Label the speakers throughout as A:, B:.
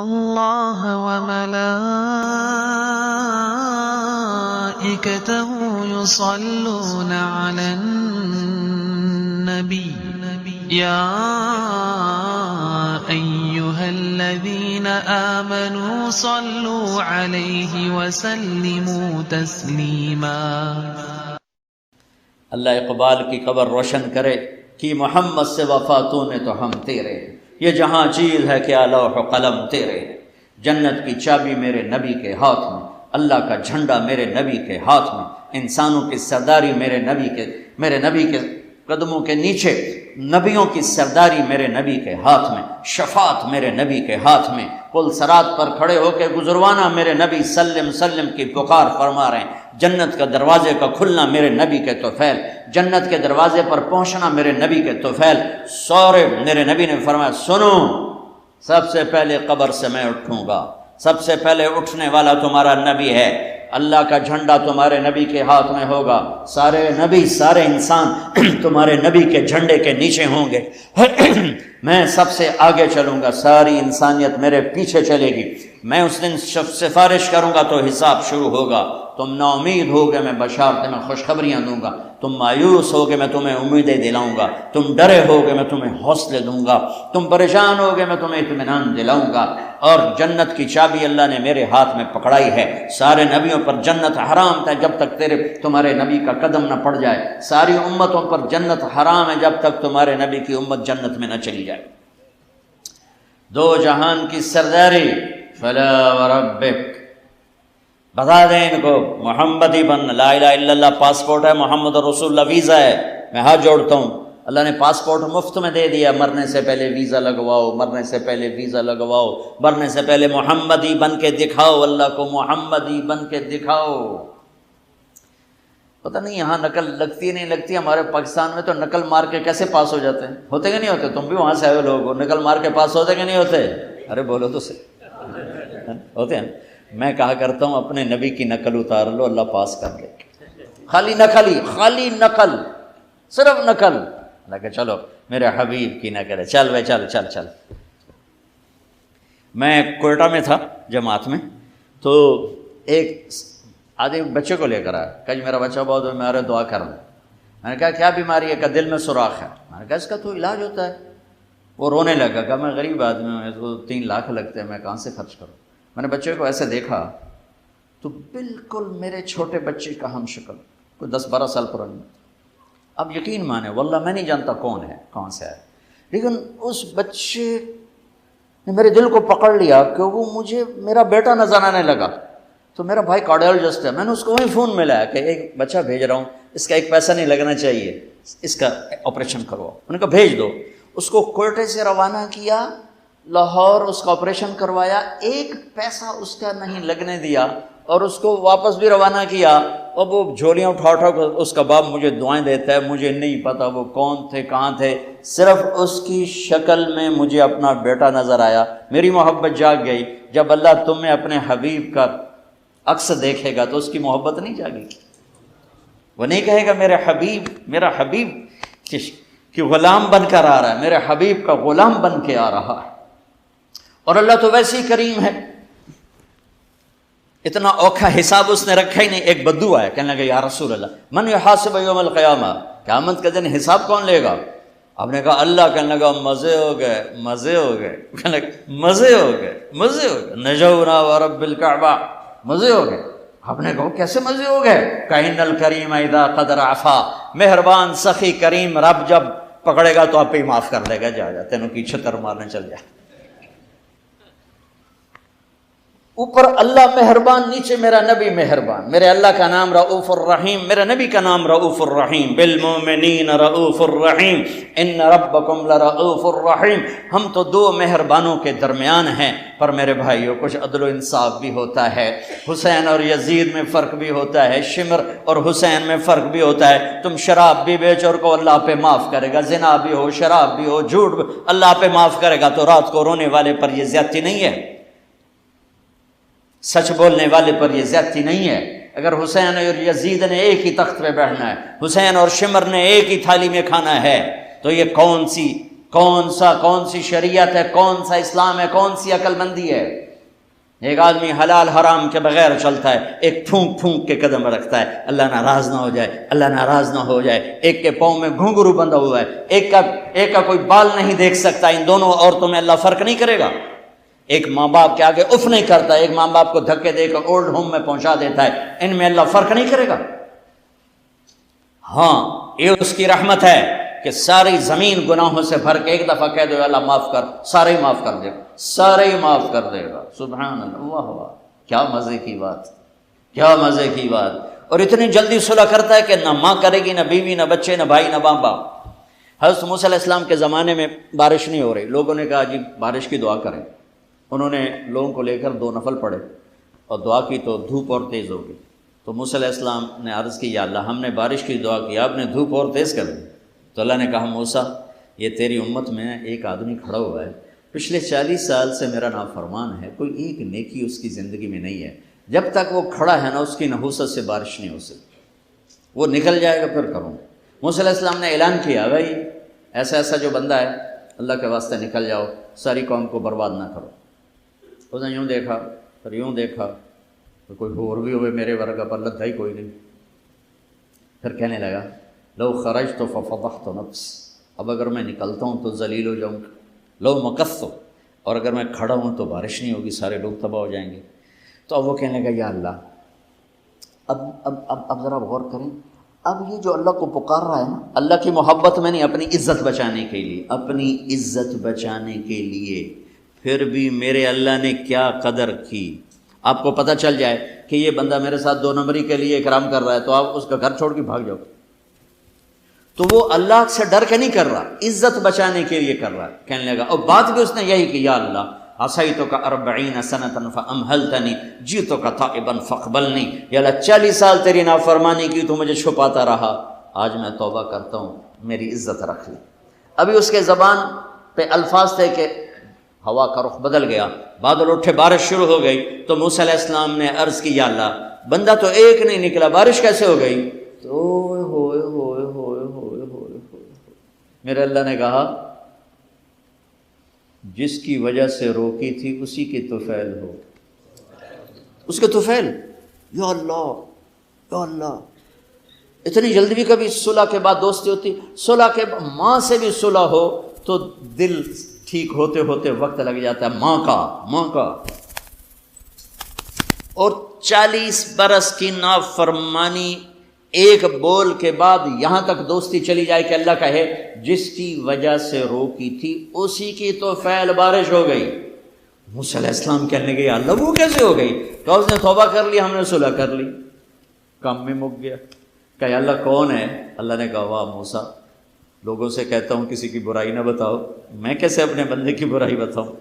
A: اللَّهَ وَمَلَائِكَتَهُ يُصَلُّونَ عَلَى النَّبِيِّ يَا أَيُّهَا الَّذِينَ آمَنُوا صَلُّوا عَلَيْهِ وَسَلِّمُوا تَسْلِيمًا۔
B: اللہ اقبال کی قبر روشن کرے کہ محمد سے وفا تو نے تو ہم تیرے، یہ جہاں چیز ہے کیا لوح و قلم تیرے، جنت کی چابی میرے نبی کے ہاتھ میں، اللہ کا جھنڈا میرے نبی کے ہاتھ میں، انسانوں کی سرداری میرے نبی کے قدموں کے نیچے، نبیوں کی سرداری میرے نبی کے ہاتھ میں، شفاعت میرے نبی کے ہاتھ میں، پل صراط پر کھڑے ہو کے گزروانا میرے نبی سلم سلم کی پکار فرما رہے ہیں، جنت کا دروازے کا کھلنا میرے نبی کے طفیل، جنت کے دروازے پر پہنچنا میرے نبی کے طفیل، سورے میرے نبی نے فرمایا سنو، سب سے پہلے قبر سے میں اٹھوں گا، سب سے پہلے اٹھنے والا تمہارا نبی ہے، اللہ کا جھنڈا تمہارے نبی کے ہاتھ میں ہوگا، سارے نبی سارے انسان تمہارے نبی کے جھنڈے کے نیچے ہوں گے، میں سب سے آگے چلوں گا، ساری انسانیت میرے پیچھے چلے گی، میں اس دن سفارش کروں گا تو حساب شروع ہوگا، تم نا امید ہوگے میں بشارتیں میں خوشخبریاں دوں گا، تم مایوس ہوگے میں تمہیں امیدیں دلاؤں گا، تم ڈرے ہوگے میں تمہیں حوصلے دوں گا، تم پریشان ہوگے میں تمہیں اطمینان دلاؤں گا، اور جنت کی چابی اللہ نے میرے ہاتھ میں پکڑائی ہے، سارے نبیوں پر جنت حرام تھا جب تک تمہارے نبی کا قدم نہ پڑ جائے، ساری امتوں پر جنت حرام ہے جب تک تمہارے نبی کی امت جنت میں نہ چلی جائے، دو جہان کی سرداری، فلا وربک، بتا دیں ان کو محمدی بن، لا الہ الا اللہ پاسپورٹ ہے، محمد رسول اللہ ویزا ہے، میں ہاتھ جوڑتا ہوں، اللہ نے پاسپورٹ مفت میں دے دیا، مرنے سے پہلے ویزا لگواؤ، مرنے سے پہلے ویزا لگواؤ، مرنے سے پہلے محمدی بن کے دکھاؤ، اللہ کو محمدی بن کے دکھاؤ۔ پتہ نہیں یہاں نقل لگتی ہے نہیں لگتی، ہمارے پاکستان میں تو نقل مار کے کیسے پاس ہو جاتے ہیں، ہوتے کہ نہیں ہوتے؟ تم بھی وہاں سے آئے ہو لوگ، نقل مار کے پاس ہوتے کہ نہیں ہوتے؟ ارے بولو تو صحیح، ہوتے ہیں۔ میں کہا کرتا ہوں اپنے نبی کی نقل اتار لو، اللہ پاس کر دے، خالی نقل، صرف نقل، اللہ کہ چلو میرے حبیب کی نقل ہے، چل بھائی چل۔ میں کوئٹہ میں تھا جماعت میں، تو ایک آدمی بچے کو لے کر آیا، کہ میرا بچہ بہت بیمار ہے دعا کرنا، میں نے کہا کیا بیماری ہے؟ کہ دل میں سوراخ ہے، میں نے کہا اس کا تو علاج ہوتا ہے، وہ رونے لگا، کہ میں غریب آدمی ہوں، تو 3 لاکھ لگتے ہیں، میں کہاں سے خرچ کروں؟ میں نے بچے کو ایسے دیکھا تو بالکل میرے چھوٹے بچے کا ہم شکل، کوئی 10-12 سال پرانی، اب یقین مانے واللہ میں نہیں جانتا کون ہے کون سے ہے، لیکن اس بچے نے میرے دل کو پکڑ لیا کہ وہ مجھے میرا بیٹا نظر آنے لگا، تو میرا بھائی کارڈیالوجسٹ ہے، میں نے اس کو وہیں فون ملایا کہ ایک بچہ بھیج رہا ہوں، اس کا 1 پیسہ نہیں لگنا چاہیے، اس کا آپریشن کرواؤ، انہوں نے کہا بھیج دو، اس کو کوئٹے سے روانہ کیا، لاہور اس کا آپریشن کروایا، 1 پیسہ اس کا نہیں لگنے دیا، اور اس کو واپس بھی روانہ کیا، اور وہ جھولیاں اٹھا اس کا باپ مجھے دعائیں دیتا ہے، مجھے نہیں پتا وہ کون تھے کہاں تھے، صرف اس کی شکل میں مجھے اپنا بیٹا نظر آیا، میری محبت جاگ گئی۔ جب اللہ تمہیں اپنے حبیب کا عکس دیکھے گا تو اس کی محبت نہیں جاگے گی، وہ نہیں کہے گا میرا حبیب کہ غلام بن کر آ رہا ہے، میرے حبیب کا غلام بن کے آ رہا ہے۔ اور اللہ تو ویسے ہی کریم ہے، اتنا اوکھا حساب اس نے رکھا ہی نہیں۔ ایک بدو آیا کہنے لگا یا رسول اللہ من یحاسب یوم القیامہ، قیامت کے دن حساب کون لے گا؟ آپ نے کہا اللہ، کہنے لگا مزے ہو گئے، کہنے لگا مزے ہو گئے نجونا ورب الکعبہ، مزے ہو گئے۔ آپ نے کہا کیسے مزے ہو گئے؟ کہن الکریم اذا قدر عفا، مہربان سخی کریم رب جب پکڑے گا تو آپ ہی معاف کر دے گا، جا تینوں کی چھتر مارنے چل جا۔ اوپر اللہ مہربان، نیچے میرا نبی مہربان، میرے اللہ کا نام رؤوف الرحیم، میرے نبی کا نام رؤوف الرحیم، بالمؤمنین رؤوف الرحیم ان ربکم لرؤوف الرحیم۔ ہم تو 2 مہربانوں کے درمیان ہیں، پر میرے بھائیوں کچھ عدل و انصاف بھی ہوتا ہے، حسین اور یزید میں فرق بھی ہوتا ہے، شمر اور حسین میں فرق بھی ہوتا ہے۔ تم شراب بھی بیچ اور کو اللہ پہ معاف کرے گا، زنا بھی ہو، شراب بھی ہو، جھوٹ بھی اللہ پہ معاف کرے گا، تو رات کو رونے والے پر یہ زیادتی نہیں ہے، سچ بولنے والے پر یہ زیادتی نہیں ہے۔ اگر حسین اور یزید نے ایک ہی تخت پہ بیٹھنا ہے، حسین اور شمر نے ایک ہی تھالی میں کھانا ہے، تو یہ کون کون سی شریعت ہے، کون سا اسلام ہے، کون سی عقل مندی ہے؟ ایک آدمی حلال حرام کے بغیر چلتا ہے، ایک پھونک پھونک کے قدم رکھتا ہے اللہ ناراض نہ ہو جائے، اللہ ناراض نہ ہو جائے، ایک کے پاؤں میں گھنگرو بندھا ہوا ہے، ایک کا کوئی بال نہیں دیکھ سکتا، ان دونوں عورتوں میں اللہ فرق نہیں کرے گا؟ ایک ماں باپ کے آگے اف نہیں کرتا، ایک ماں باپ کو دھکے دے کر اولڈ ہوم میں پہنچا دیتا ہے، ان میں اللہ فرق نہیں کرے گا؟ ہاں، یہ اس کی رحمت ہے کہ ساری زمین گناہوں سے بھر کے ایک دفعہ کہہ دو اللہ معاف کر، سارے ہی معاف کر دے گا، سارے ہی معاف کر دے گا۔ سبحان اللہ، واہ واہ، کیا مزے کی بات، کیا مزے کی بات۔ اور اتنی جلدی صلح کرتا ہے کہ نہ ماں کرے گی، نہ بیوی، نہ بچے، نہ بھائی، نہ باپ باپ۔ حضرت موسیٰ علیہ السلام کے زمانے میں بارش نہیں ہو رہی، لوگوں نے کہا جی بارش کی دعا کریں۔ انہوں نے لوگوں کو لے کر 2 نفل پڑھے اور دعا کی تو دھوپ اور تیز ہو گئی۔ تو موسیٰ علیہ السلام نے عرض کی یا اللہ ہم نے بارش کی دعا کی، آپ نے دھوپ اور تیز کر دی۔ تو اللہ نے کہا موسیٰ یہ تیری امت میں ایک آدمی کھڑا ہوا ہے، پچھلے 40 سال سے میرا نافرمان ہے، کوئی ایک نیکی اس کی زندگی میں نہیں ہے، جب تک وہ کھڑا ہے نا اس کی نحوست سے بارش نہیں ہو سکتی، وہ نکل جائے گا پھر کروں۔ موسیٰ علیہ السلام نے اعلان کیا بھائی ایسا جو بندہ ہے اللہ کے واسطے نکل جاؤ، ساری قوم کو برباد نہ کرو۔ اس نے یوں دیکھا پھر یوں دیکھا، تو کوئی اور بھی ہوئے میرے ورگا پر لدھا ہی کوئی نہیں۔ پھر کہنے لگا لو خرجت ففضحت نفس، اب اگر میں نکلتا ہوں تو ذلیل ہو جاؤں گا، لو مکثت، اور اگر میں کھڑا ہوں تو بارش نہیں ہوگی، سارے لوگ تباہ ہو جائیں گے۔ تو اب وہ کہنے لگا یا اللہ اب ذرا غور کریں، اب یہ جو اللہ کو پکار رہا ہے نا، اللہ کی محبت میں نہیں، اپنی عزت بچانے کے لیے، اپنی عزت بچانے کے لیے، پھر بھی میرے اللہ نے کیا قدر کی۔ آپ کو پتہ چل جائے کہ یہ بندہ میرے ساتھ 2 نمبری کے لیے اکرام کر رہا ہے تو آپ اس کا گھر چھوڑ کے بھاگ جاؤ۔ تو وہ اللہ سے ڈر کے نہیں کر رہا، عزت بچانے کے لیے کر رہا ہے۔ کہنے لگا اور بات بھی اس نے یہی کی یا اللہ عصیتک 40 سنة فامہلتنی جئتک تائبا فاقبلنی، یا اللہ 40 سال تیری نافرمانی کی تو مجھے چھپاتا رہا، آج میں توبہ کرتا ہوں، میری عزت رکھ لی۔ ابھی اس کے زبان پہ الفاظ تھے کہ ہوا کا رخ بدل گیا، بادل اٹھے، بارش شروع ہو گئی۔ تو موسیٰ علیہ السلام نے عرض کی یا اللہ بندہ تو ایک نہیں نکلا، بارش کیسے ہو گئی؟ تو ہوئے میرے اللہ نے کہا جس کی وجہ سے روکی تھی اسی کی طفیل ہو، اس کے طفیل۔ یا اللہ یا اللہ، اتنی جلدی بھی کبھی صلح کے بعد دوستی ہوتی؟ صلح کے ماں سے بھی صلح ہو تو دل ٹھیک ہوتے ہوتے وقت لگ جاتا ہے، ماں کا۔ اور 40 برس کی نافرمانی ایک بول کے بعد یہاں تک دوستی چلی جائے کہ اللہ کہے جس کی وجہ سے روکی تھی اسی کی تو فعل بارش ہو گئی۔ موسیٰ علیہ السلام کہنے گئے اللہ وہ کیسے ہو گئی؟ کہ اس نے توبہ کر لی، ہم نے صلح کر لی، کام میں مک گیا۔ کہ اللہ کون ہے؟ اللہ نے کہا واہ موسیٰ، لوگوں سے کہتا ہوں کسی کی برائی نہ بتاؤ، میں کیسے اپنے بندے کی برائی بتاؤں؟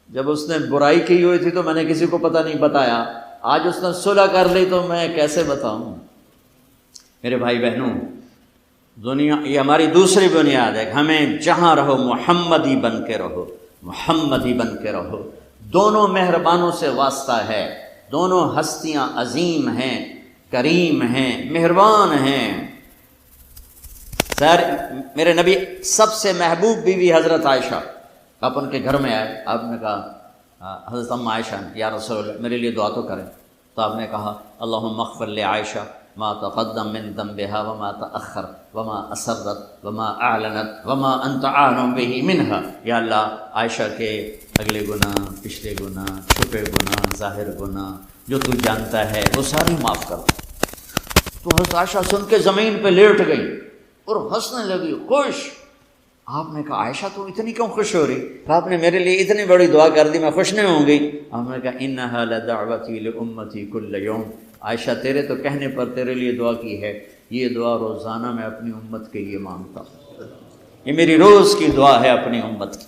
B: جب اس نے برائی کی ہوئی تھی تو میں نے کسی کو پتہ نہیں بتایا، آج اس نے صلح کر لی تو میں کیسے بتاؤں؟ میرے بھائی بہنوں، دنیا یہ ہماری دوسری بنیاد ہے کہ ہمیں جہاں رہو محمدی بن کے رہو، محمدی بن کے رہو۔ دونوں مہربانوں سے واسطہ ہے، دونوں ہستیاں عظیم ہیں، کریم ہیں، مہربان ہیں۔ سر میرے نبی سب سے محبوب بیوی حضرت عائشہ، آپ ان کے گھر میں آئے، آپ نے کہا حضرت ام عائشہ یا رسول اللہ میرے لیے دعا تو کریں۔ تو آپ نے کہا اللہم اغفر لعائشہ ما تقدم من ذنبها وما تأخر وما اسرت وما اعلنت وما انت عالم به منها، یا اللہ عائشہ کے اگلے گناہ، پچھلے گناہ، چھپے گناہ، ظاہر گناہ جو تو جانتا ہے وہ ساری معاف کر۔ تو حضرت عائشہ سن کے زمین پہ لیٹ گئی اور ہنسنے لگی، خوش۔ آپ نے کہا عائشہ تو اتنی کیوں خوش ہو رہی؟ کہ آپ نے میرے لیے اتنی بڑی دعا کر دی، میں خوش نہیں ہوں گی؟ آپ نے کہا انہا لدعوتی لامتی کل یوم، عائشہ تیرے تو کہنے پر تیرے لیے دعا کی ہے، یہ دعا روزانہ میں اپنی امت کے لیے مانگتا ہوں، یہ میری روز کی دعا ہے اپنی امت کی،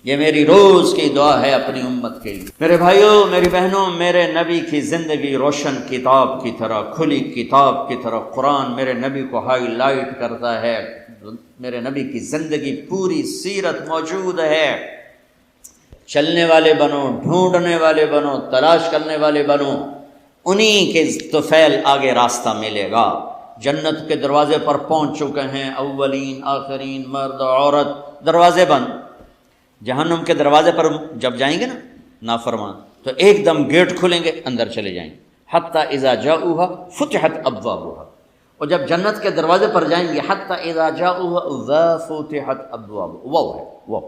B: یہ میری روز کی دعا ہے اپنی امت کے لیے۔ میرے بھائیوں میری بہنوں، میرے نبی کی زندگی روشن کتاب کی طرح، کھلی کتاب کی طرح قرآن میرے نبی کو ہائی لائٹ کرتا ہے۔ میرے نبی کی زندگی پوری سیرت موجود ہے۔ چلنے والے بنو، ڈھونڈنے والے بنو، تلاش کرنے والے بنو، انہی کے طفیل آگے راستہ ملے گا۔ جنت کے دروازے پر پہنچ چکے ہیں، اولین آخرین، مرد عورت، دروازے بند۔ جہنم کے دروازے پر جب جائیں گے نا نافرمان، تو ایک دم گیٹ کھلیں گے، اندر چلے جائیں گے، حتی اذا جاؤوها فتحت ابوابها۔ اور جب جنت کے دروازے پر جائیں گے، حتی اذا جاؤوها وفتحت ابوابها، وہ ہے وہ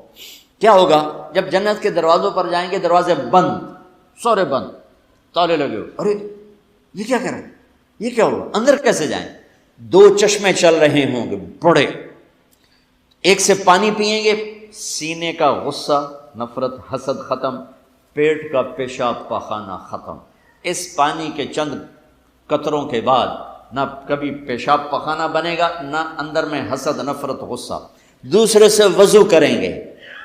B: کیا ہوگا جب جنت کے دروازوں پر جائیں گے، دروازے بند، سارے بند، تالے لگے ہوئے، ارے یہ کیا کر رہے ہیں، یہ کیا ہوگا، اندر کیسے جائیں؟ دو چشمے چل رہے ہوں گے بڑے، ایک سے پانی پئیں گے، سینے کا غصہ، نفرت، حسد ختم، پیٹ کا پیشاب پاخانہ ختم۔ اس پانی کے چند قطروں کے بعد نہ کبھی پیشاب پاخانہ بنے گا، نہ اندر میں حسد، نفرت، غصہ۔ دوسرے سے وضو کریں گے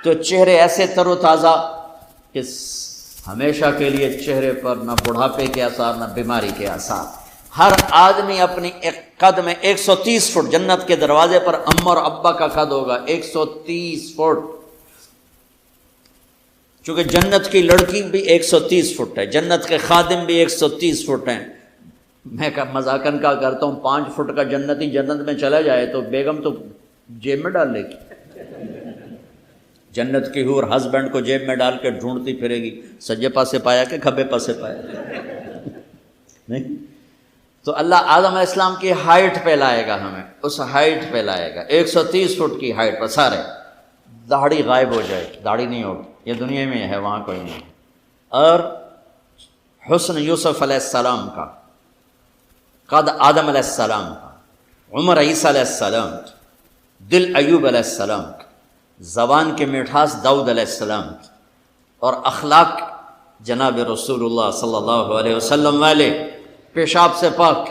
B: تو چہرے ایسے تر و تازہ کہ ہمیشہ کے لیے چہرے پر نہ بڑھاپے کے آثار، نہ بیماری کے آثار۔ ہر آدمی اپنی ایک قد میں 130 فٹ، جنت کے دروازے پر اماں اور ابا کا قد ہوگا 130 فٹ، چونکہ جنت کی لڑکی بھی 130 فٹ ہے، جنت کے خادم بھی 130 فٹ ہیں۔ میں مذاقن کا کرتا ہوں 5 فٹ کا جنتی جنت میں چلا جائے تو بیگم تو جیب میں ڈال لے گی، جنت کی حور ہسبینڈ کو جیب میں ڈال کے ڈھونڈتی پھرے گی، سجے پاسے پایا کہ کھبے پاسے پایا، نہیں؟ تو اللہ آدم علیہ السلام کی ہائٹ پہ لائے گا، ہمیں اس ہائٹ پہ لائے گا، 130 فٹ کی ہائٹ پر، سارے داڑھی غائب ہو جائے، داڑھی نہیں ہوگی، یہ دنیا میں ہے، وہاں کوئی نہیں۔ اور حسن یوسف علیہ السلام کا، قد آدم علیہ السلام کا، عمر عیسیٰ علیہ السلام کی، دل ایوب علیہ السلام کی، زبان کے مٹھاس داؤد علیہ السلام کی، اور اخلاق جناب رسول اللہ صلی اللہ علیہ وسلم والے، پیشاب سے پاک،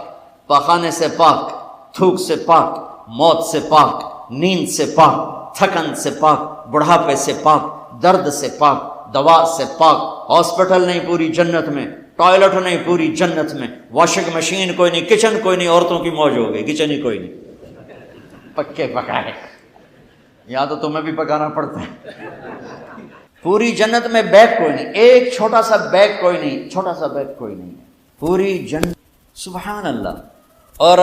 B: پاخانے سے پاک، تھوک سے پاک، موت سے پاک، نیند سے پاک، تھکن سے پاک، بڑھاپے سے پاک، درد سے پاک، دوا سے پاک۔ ہاسپٹل نہیں پوری جنت میں، ٹوائلٹ نہیں پوری جنت میں، واشنگ مشین کوئی نہیں، کچن کوئی نہیں، عورتوں کی موج ہو گئی، کچن ہی کوئی نہیں، پکے پکائے، یا تو تمہیں بھی پکانا پڑتا ہے۔ پوری جنت میں بیگ کوئی نہیں، ایک چھوٹا سا بیگ کوئی نہیں، چھوٹا سا بیگ کوئی نہیں، پوری جنت، سبحان اللہ۔ اور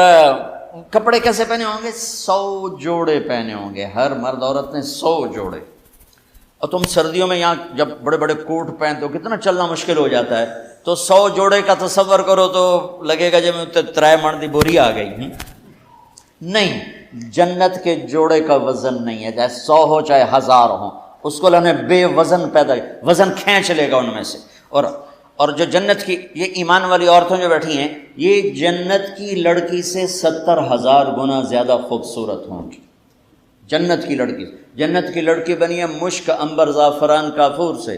B: کپڑے کیسے پہنے ہوں گے؟ 100 جوڑے پہنے ہوں گے، ہر مرد عورت نے 100 جوڑے۔ اور تم سردیوں میں یہاں جب بڑے بڑے کوٹ پہنتے ہو کتنا چلنا مشکل ہو جاتا ہے، تو 100 جوڑے کا تصور کرو تو لگے گا جب ترائے مردی بوری آ گئی۔ نہیں، جنت کے جوڑے کا وزن نہیں ہے، چاہے 100 ہو چاہے 1000 ہو، اس کو اللہ نے بے وزن پیدا کیا، وزن کھینچ لے گا ان میں سے۔ اور جو جنت کی یہ ایمان والی عورتیں جو بیٹھی ہیں، یہ جنت کی لڑکی سے 70,000 گنا زیادہ خوبصورت ہوں گی۔ جنت کی لڑکی بنی ہے مشک، عنبر، زعفران، کافور سے،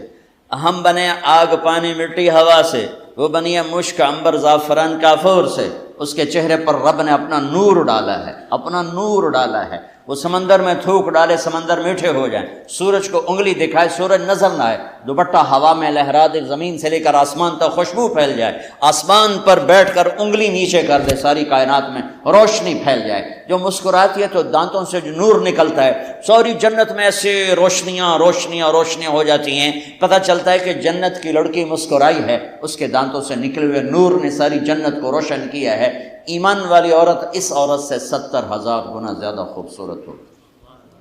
B: ہم بنے آگ، پانی، مٹی، ہوا سے، وہ بنی ہے مشک، عنبر، زعفران، کافور سے۔ اس کے چہرے پر رب نے اپنا نور ڈالا ہے، اپنا نور ڈالا ہے۔ وہ سمندر میں تھوک ڈالے، سمندر میٹھے ہو جائیں، سورج کو انگلی دکھائے، سورج نظر نہ آئے، دوپٹہ ہوا میں لہرا دے، زمین سے لے کر آسمان تک خوشبو پھیل جائے، آسمان پر بیٹھ کر انگلی نیچے کر دے، ساری کائنات میں روشنی پھیل جائے، جو مسکراتی ہے تو دانتوں سے جو نور نکلتا ہے، ساری جنت میں ایسے روشنیاں روشنیاں روشنیاں ہو جاتی ہیں، پتہ چلتا ہے کہ جنت کی لڑکی مسکرائی ہے، اس کے دانتوں سے نکلے ہوئے نور نے ساری جنت کو روشن کیا ہے۔ ایمان والی عورت اس عورت سے 70,000 گنا زیادہ خوبصورت ہو،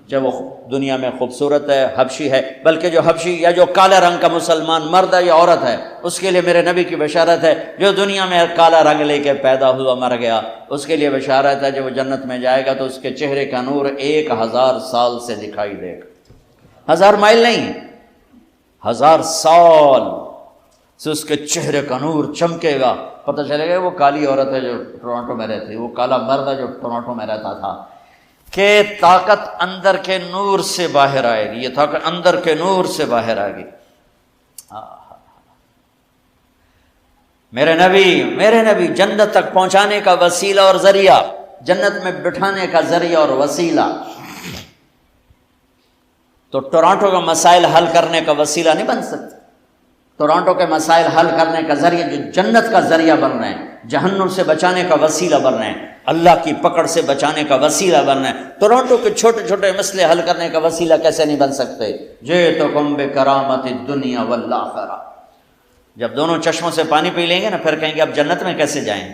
B: جب وہ دنیا میں خوبصورت ہے، حبشی ہے، بلکہ جو حبشی یا جو کالے رنگ کا مسلمان مرد ہے یا عورت ہے، اس کے لیے میرے نبی کی بشارت ہے، جو دنیا میں کالا رنگ لے کے پیدا ہوا مر گیا، اس کے لیے بشارت ہے، جب وہ جنت میں جائے گا تو اس کے چہرے کا نور 1000 سال سے دکھائی دے گا، 1000 مائل نہیں، 1000 سال سے اس کے چہرے کا نور چمکے گا، پتہ چلے گا وہ کالی عورت ہے جو ٹورانٹو میں رہتی، وہ کالا مرد ہے جو ٹورانٹو میں رہتا تھا، کہ طاقت اندر کے نور سے باہر آئے گی، یہ طاقت اندر کے نور سے باہر آئے گی۔ میرے نبی جنت تک پہنچانے کا وسیلہ اور ذریعہ، جنت میں بٹھانے کا ذریعہ اور وسیلہ، تو ٹورانٹو کا مسائل حل کرنے کا وسیلہ نہیں بن سکتا، ٹورانٹو کے مسائل حل کرنے کا ذریعہ جو جنت کا ذریعہ بن رہے ہیں، جہنم سے بچانے کا وسیلہ بن رہے ہیں، اللہ کی پکڑ سے بچانے کا وسیلہ بن رہے ہیں، ٹورانٹو کے چھوٹے چھوٹے مسئلے حل کرنے کا وسیلہ کیسے نہیں بن سکتے؟ جئتکم بکرامت الدنیا والآخرہ، جب دونوں چشموں سے پانی پی لیں گے نا، پھر کہیں گے اب جنت میں کیسے جائیں؟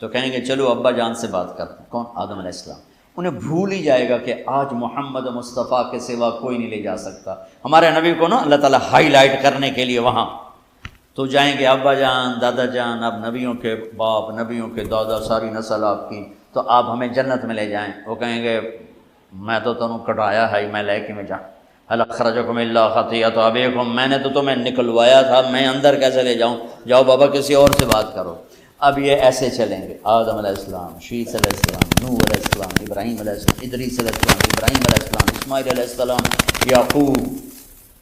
B: تو کہیں گے چلو ابا جان سے بات کرتے ہیں. کون؟ آدم علیہ السلام. انہیں بھول ہی جائے گا کہ آج محمد مصطفیٰ کے سوا کوئی نہیں لے جا سکتا. ہمارے نبی کو نا اللہ تعالیٰ ہائی لائٹ کرنے کے لیے وہاں تو جائیں گے ابا جان دادا جان، اب نبیوں کے باپ نبیوں کے دادا ساری نسل آپ کی، تو آپ ہمیں جنت میں لے جائیں. وہ کہیں گے میں تو تمہیں کٹایا ہے، میں لے کے میں جاؤں. هل اخرجکم الا خطیئۃ ابیکم، میں نے تو تمہیں نکلوایا تھا، میں اندر کیسے لے جاؤں؟ جاؤ بابا کسی اور سے بات کرو. اب یہ ایسے چلیں گے، آدم علیہ السلام، شیث علیہ السلام، نوح علیہ السلام، ابراہیم علیہ السلام، ادریس علیہ السلام، ابراہیم علیہ السلام، اسماعیل علیہ السلام، یعقوب،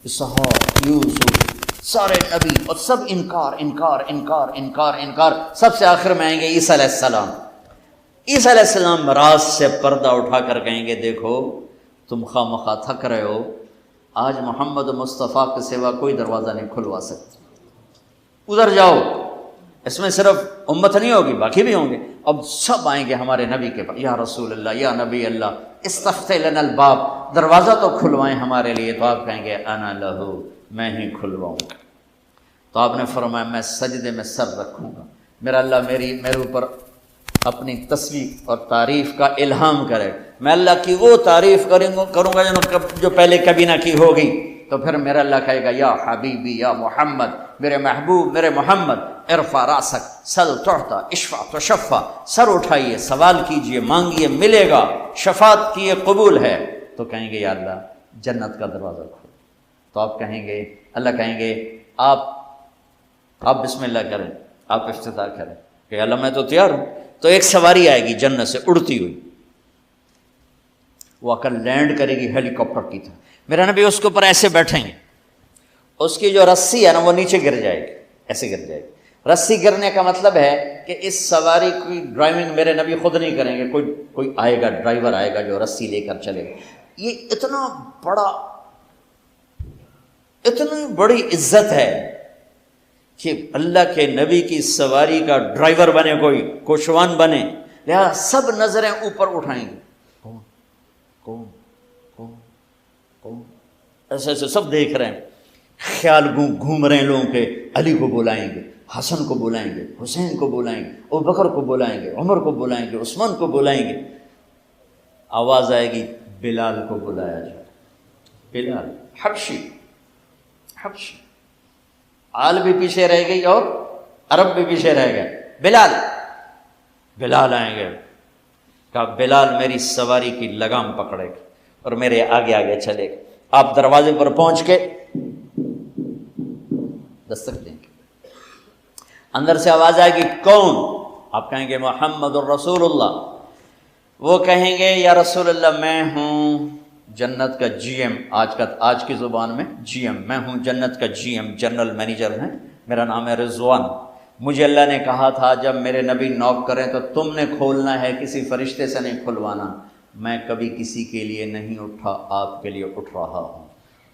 B: اسحاق، یوسف، سارے نبی، اور سب انکار انکار انکار انکار انکار. سب سے آخر میں آئیں گے عیسیٰ علیہ السلام. عیسیٰ علیہ السلام راز سے پردہ اٹھا کر کہیں گے دیکھو تم خواہ مخواہ تھک رہے ہو، آج محمد مصطفیٰ کے سوا کوئی دروازہ نہیں کھلوا سکتا، ادھر جاؤ. اس میں صرف امت نہیں ہوگی، باقی بھی ہوں گے. اب سب آئیں گے ہمارے نبی کے پاس، یا رسول اللہ، یا نبی اللہ، استفتح لنا الباب، دروازہ تو کھلوائیں ہمارے لیے. تو آپ کہیں گے انا لہو، میں ہی کھلواؤں گا. تو آپ نے فرمایا میں سجدے میں سر رکھوں گا، میرا اللہ میرے اوپر اپنی تصویر اور تعریف کا الہام کرے. میں اللہ کی وہ تعریف کروں گا جو پہلے کبھی نہ کی ہوگی. تو پھر میرا اللہ کہے گا یا حبیبی یا محمد، میرے محبوب میرے محمد، ارفع راسک سل تعطا اشفع تشفع، سر اٹھائیے سوال کیجئے مانگیے ملے گا، شفاعت کیے قبول ہے. تو کہیں گے یا اللہ جنت کا دروازہ کھول. تو آپ کہیں گے، اللہ کہیں گے آپ بسم اللہ کریں، آپ افتتاح کریں کہ اللہ میں تو تیار ہوں. تو ایک سواری آئے گی جنت سے اڑتی ہوئی، وہ آ کر لینڈ کرے گی ہیلی کاپٹر کی طرح. میرا نبی اس کے اوپر ایسے بیٹھیں گے، اس کی جو رسی ہے نا وہ نیچے گر جائے گی، ایسے گر جائے گی. رسی گرنے کا مطلب ہے کہ اس سواری کی ڈرائیونگ میرے نبی خود نہیں کریں گے، کوئی آئے گا، ڈرائیور آئے گا جو رسی لے کر چلے گا. یہ اتنی بڑی عزت ہے کہ اللہ کے نبی کی سواری کا ڈرائیور بنے، کوئی کوشوان بنے. لہذا سب نظریں اوپر اٹھائیں گے، کون کون کون کون، ایسے ایسے سب دیکھ رہے ہیں. خیال گھوم رہے ہیں لوگوں کے، علی کو بلائیں گے، حسن کو بلائیں گے، حسین کو بلائیں گے، ابوبکر کو بلائیں گے، عمر کو بلائیں گے، عثمان کو بلائیں گے. آواز آئے گی بلال کو بلایا جائے. بلال حبشی، آل بھی پیچھے رہ گئی اور عرب بھی پیچھے رہ گئے. بلال آئیں گے. کہا بلال میری سواری کی لگام پکڑے گا اور میرے آگے آگے چلے گا. آپ دروازے پر پہنچ کے دستک دیں گے، اندر سے آواز آئے گی کون؟ آپ کہیں گے محمد الرسول اللہ. وہ کہیں گے یا رسول اللہ میں ہوں جنت کا جی ایم، آج کی زبان میں جی ایم، میں ہوں جنت کا جی ایم، جنرل مینیجر ہے، میرا نام ہے رضوان. مجھے اللہ نے کہا تھا جب میرے نبی نوک کریں تو تم نے کھولنا ہے، کسی فرشتے سے نہیں کھلوانا. میں کبھی کسی کے لیے نہیں اٹھا، آپ کے لیے اٹھ رہا ہوں.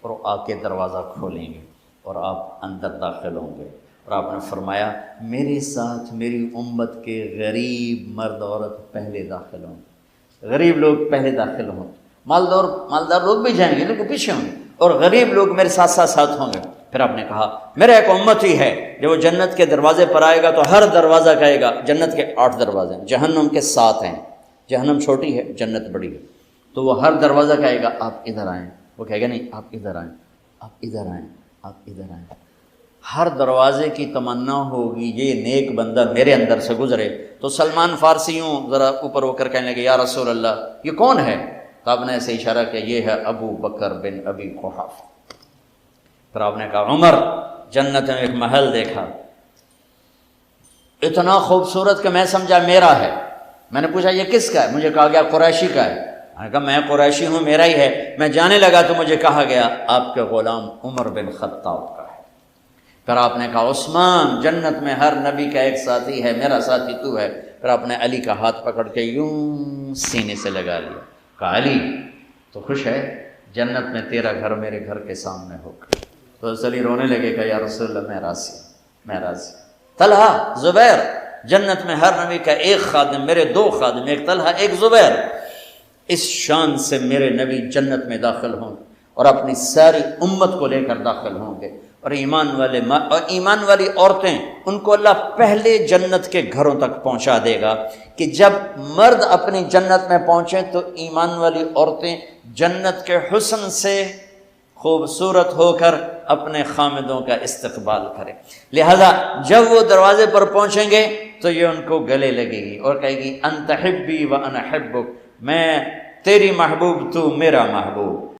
B: اور آ کے دروازہ کھولیں گے اور آپ اندر داخل ہوں گے. اور آپ نے فرمایا میرے ساتھ میری امت کے غریب مرد عورت پہلے داخل ہوں، غریب لوگ پہلے داخل ہوں. مالدار لوگ بھی جائیں گے لیکن پیچھے ہوں گے، اور غریب لوگ میرے ساتھ ساتھ ہوں گے. پھر آپ نے کہا میرا ایک امت ہی ہے جب وہ جنت کے دروازے پر آئے گا تو ہر دروازہ کہے گا، جنت کے 8 دروازے ہیں، جہنم کے 7 ہیں، جہنم چھوٹی ہے جنت بڑی ہے. تو وہ ہر دروازہ کہے گا آپ ادھر آئیں. وہ کہے گا نہیں آپ ادھر آئیں، آپ ادھر آئیں، آپ ادھر آئیں. ہر دروازے کی تمنا ہوگی یہ نیک بندہ میرے اندر سے گزرے. تو سلمان فارسی ہوں ذرا اوپر ہو کر کہنے لگے یا رسول اللہ یہ کون ہے؟ تو آپ نے ایسے اشارہ کیا یہ ہے ابو بکر بن ابی قحافہ. پھر آپ نے کہا عمر جنت میں ایک محل دیکھا اتنا خوبصورت کہ میں سمجھا میرا ہے. میں نے پوچھا یہ کس کا ہے؟ مجھے کہا گیا قریشی کا ہے. میں نے کہا میں قریشی ہوں، میرا ہی ہے. میں جانے لگا تو مجھے کہا گیا آپ کے غلام عمر بن خطاب کا ہے. پھر آپ نے کہا عثمان جنت میں ہر نبی کا ایک ساتھی ہے، میرا ساتھی تو ہے. پھر آپ نے علی کا ہاتھ پکڑ کے یوں سینے سے لگا لیا. کہا علی تو خوش ہے جنت میں تیرا گھر میرے گھر کے سامنے ہوگا. تو علی رونے لگے کہ یا رسول اللہ میں راضی. طلحہ زبیر جنت میں ہر نبی کا ایک خادم، میرے 2 خادم، ایک طلحہ ایک زبیر. اس شان سے میرے نبی جنت میں داخل ہوں اور اپنی ساری امت کو لے کر داخل ہوں گے. اور ایمان والی عورتیں ان کو اللہ پہلے جنت کے گھروں تک پہنچا دے گا کہ جب مرد اپنی جنت میں پہنچیں تو ایمان والی عورتیں جنت کے حسن سے خوبصورت ہو کر اپنے خامدوں کا استقبال کریں. لہذا جب وہ دروازے پر پہنچیں گے تو یہ ان کو گلے لگے گی اور کہے گی انت حبی و انا حبک، میں تیری محبوب تو میرا محبوب.